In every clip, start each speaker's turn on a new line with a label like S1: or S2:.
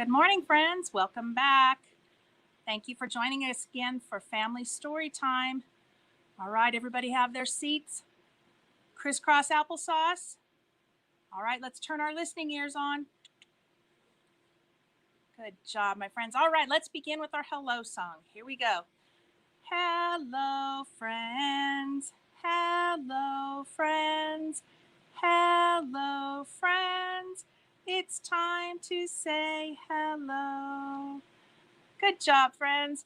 S1: Good morning, friends. Welcome back. Thank you for joining us again for Family Storytime. All right, everybody have their seats. Crisscross applesauce. All right, let's turn our listening ears on. Good job, my friends. All right, let's begin with our hello song. Here we go. Hello, friends. Hello, friends. Hello, friends. It's time to say hello. Good job, friends.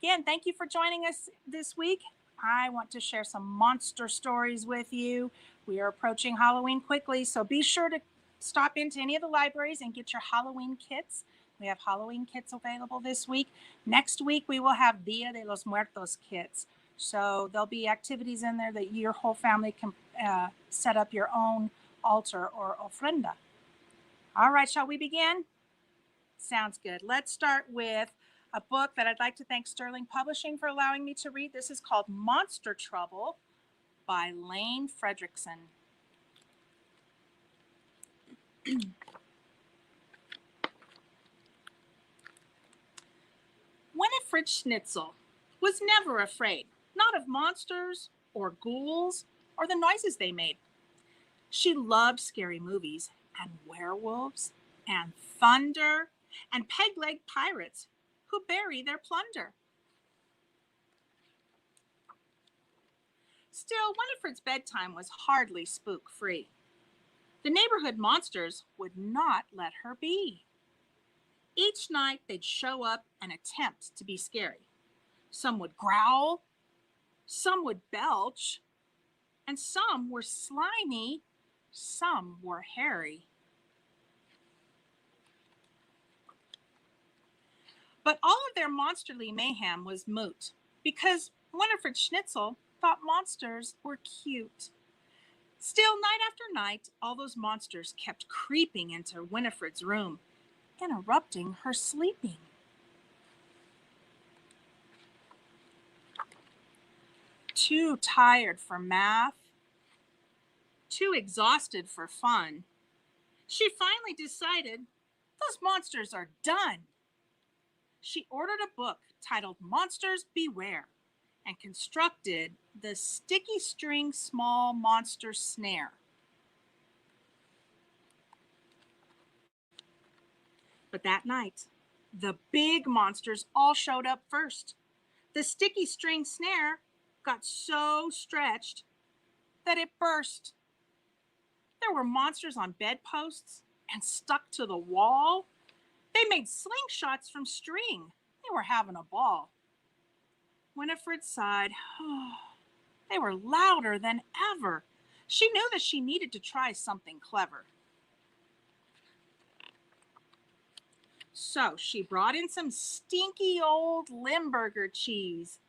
S1: Again, thank you for joining us this week. I want to share some monster stories with you. We are approaching Halloween quickly, so be sure to stop into any of the libraries and get your Halloween kits. We have Halloween kits available this week. Next week, we will have Dia de los Muertos kits. So there'll be activities in there that your whole family can set up your own altar or ofrenda. All right, shall we begin? Sounds good. Let's start with a book that I'd like to thank Sterling Publishing for allowing me to read. This is called Monster Trouble by Lane Fredrickson. Winifred Schnitzel was never afraid, not of monsters or ghouls or the noises they made. She loved scary movies and werewolves and thunder and peg-legged pirates who bury their plunder. Still, Winifred's bedtime was hardly spook-free. The neighborhood monsters would not let her be. Each night they'd show up and attempt to be scary. Some would growl, some would belch, and some were slimy, some were hairy. But all of their monsterly mayhem was moot, because Winifred Schnitzel thought monsters were cute. Still, night after night, all those monsters kept creeping into Winifred's room, interrupting her sleeping. Too tired for math, too exhausted for fun, she finally decided those monsters are done. She ordered a book titled Monsters Beware and constructed the sticky string small monster snare. But that night, the big monsters all showed up first. The sticky string snare got so stretched that it burst. There were monsters on bedposts and stuck to the wall. They made slingshots from string. They were having a ball. Winifred sighed. Oh, they were louder than ever. She knew that she needed to try something clever. So she brought in some stinky old Limburger cheese.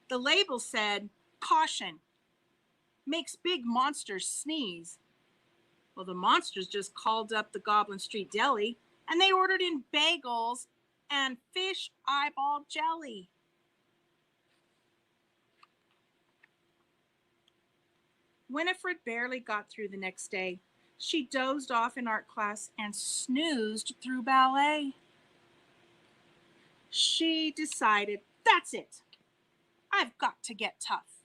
S1: The label said, "Caution, makes big monsters sneeze." Well, the monsters just called up the Goblin Street Deli and they ordered in bagels and fish eyeball jelly. Winifred barely got through the next day. She dozed off in art class and snoozed through ballet. She decided, that's it. I've got to get tough.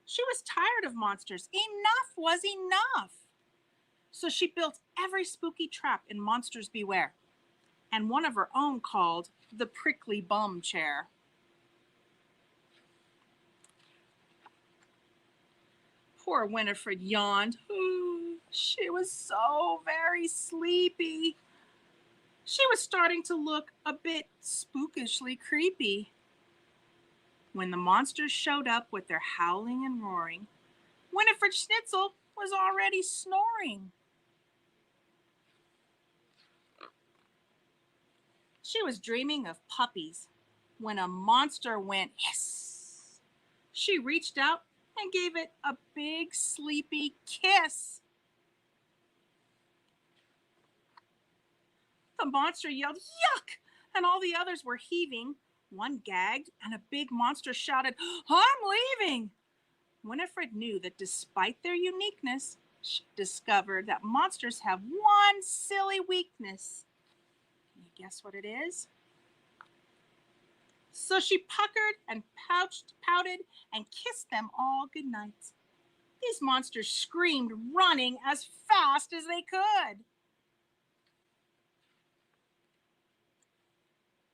S1: She was tired of monsters. Enough was enough. So she built every spooky trap in Monsters Beware, and one of her own called the Prickly Bum Chair. Poor Winifred yawned. Ooh, she was so very sleepy. She was starting to look a bit spookishly creepy. When the monsters showed up with their howling and roaring, Winifred Schnitzel was already snoring. She was dreaming of puppies when a monster went hiss. She reached out and gave it a big sleepy kiss. The monster yelled, "Yuck!" and all the others were heaving. One gagged and a big monster shouted, "I'm leaving!" Winifred knew that despite their uniqueness, she discovered that monsters have one silly weakness. Can you guess what it is? So she puckered and pouted and kissed them all goodnight. These monsters screamed, running as fast as they could.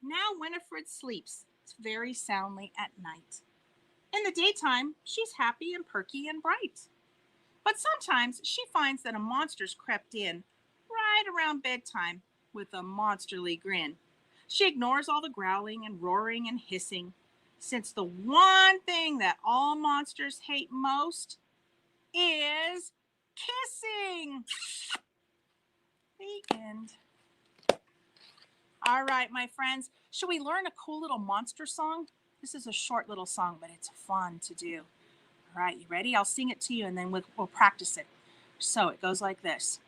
S1: Now Winifred sleeps very soundly at night. In the daytime, she's happy and perky and bright. But sometimes she finds that a monster's crept in right around bedtime with a monsterly grin. She ignores all the growling and roaring and hissing, since the one thing that all monsters hate most is kissing. The end. All right, my friends, should we learn a cool little monster song? This is a short little song, but it's fun to do. All right, you ready? I'll sing it to you and then we'll practice it. So it goes like this.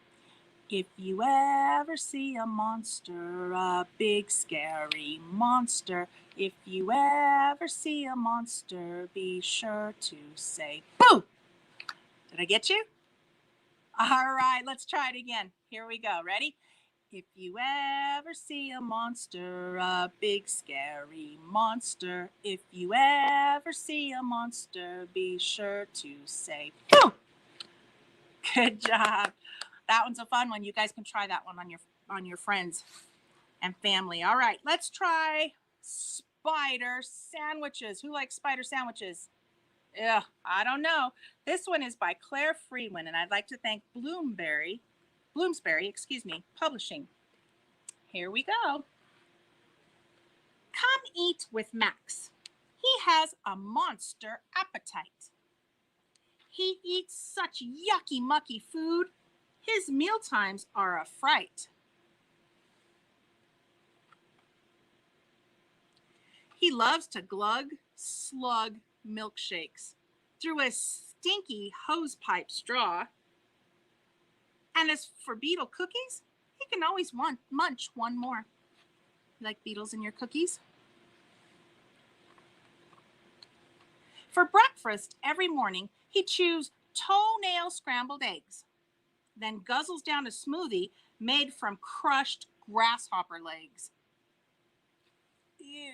S1: If you ever see a monster, a big scary monster, if you ever see a monster, be sure to say boo. Did I get you? All right, let's try it again. Here we go. Ready? If you ever see a monster, a big scary monster, if you ever see a monster, be sure to say boo. Good job. That one's a fun one. You guys can try that one on your friends and family. All right, let's try spider sandwiches. Who likes spider sandwiches? Yeah, I don't know. This one is by Claire Freeman, and I'd like to thank Bloomsbury, Publishing. Here we go. Come eat with Max. He has a monster appetite. He eats such yucky mucky food. His mealtimes are a fright. He loves to slug milkshakes through a stinky hosepipe straw. And as for beetle cookies, he can always munch one more. You like beetles in your cookies? For breakfast every morning, he chews toenail scrambled eggs, then guzzles down a smoothie made from crushed grasshopper legs. Ew.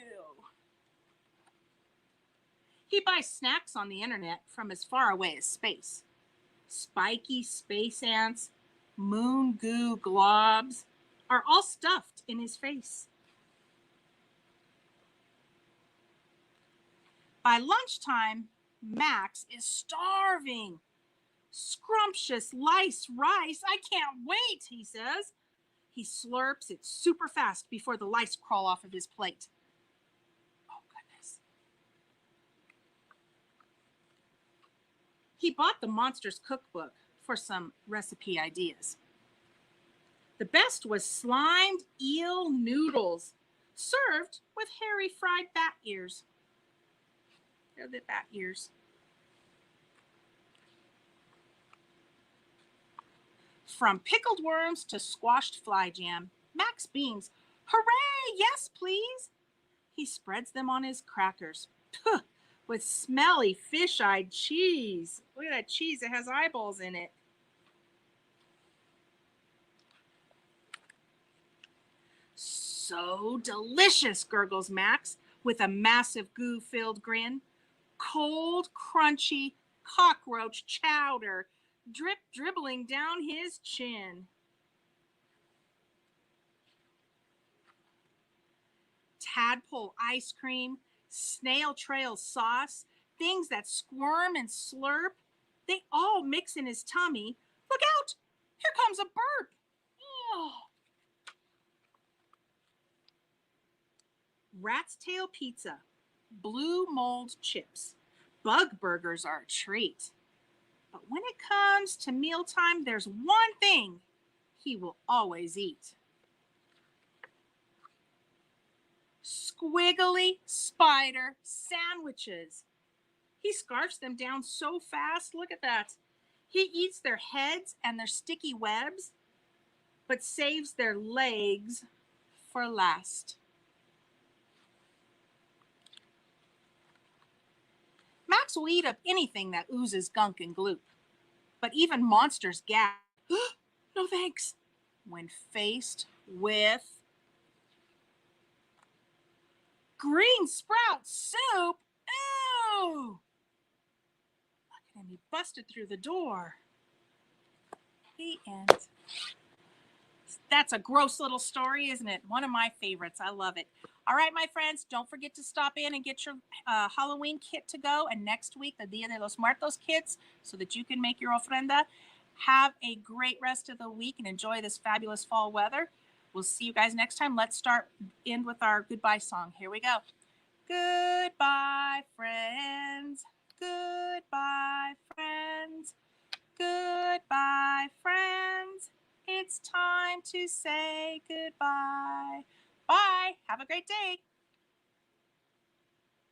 S1: He buys snacks on the internet from as far away as space. Spiky space ants, moon goo globs are all stuffed in his face. By lunchtime, Max is starving. Scrumptious lice rice, I can't wait, he says. He slurps it super fast before the lice crawl off of his plate. Oh, goodness. He bought the Monsters Cookbook for some recipe ideas. The best was slimed eel noodles, served with hairy fried bat ears. They're the bat ears. From pickled worms to squashed fly jam, Max beams. Hooray! Yes, please! He spreads them on his crackers. With smelly fish-eyed cheese. Look at that cheese, it has eyeballs in it. So delicious, gurgles Max, with a massive goo-filled grin. Cold, crunchy cockroach chowder dribbling down his chin. Tadpole ice cream, snail trail sauce, things that squirm and slurp, they all mix in his tummy. Look out! Here comes a burp. Oh. Rat's tail pizza, blue mold chips. Bug burgers are a treat. But when it comes to mealtime, there's one thing he will always eat. Squiggly spider sandwiches. He scarfs them down so fast. Look at that. He eats their heads and their sticky webs, but saves their legs for last. Max will eat up anything that oozes gunk and gloop, but even monsters gasp, no thanks, when faced with green sprout soup? Ooh! Look at him, he busted through the door. The end. That's a gross little story, isn't it? One of my favorites. I love it. All right, my friends, don't forget to stop in and get your Halloween kit to go. And next week, the Dia de los Muertos kits, so that you can make your ofrenda. Have a great rest of the week and enjoy this fabulous fall weather. We'll see you guys next time. Let's end with our goodbye song. Here we go. Goodbye, friends. Goodbye, friends. Goodbye, friends. It's time to say goodbye. Bye. Have a great day.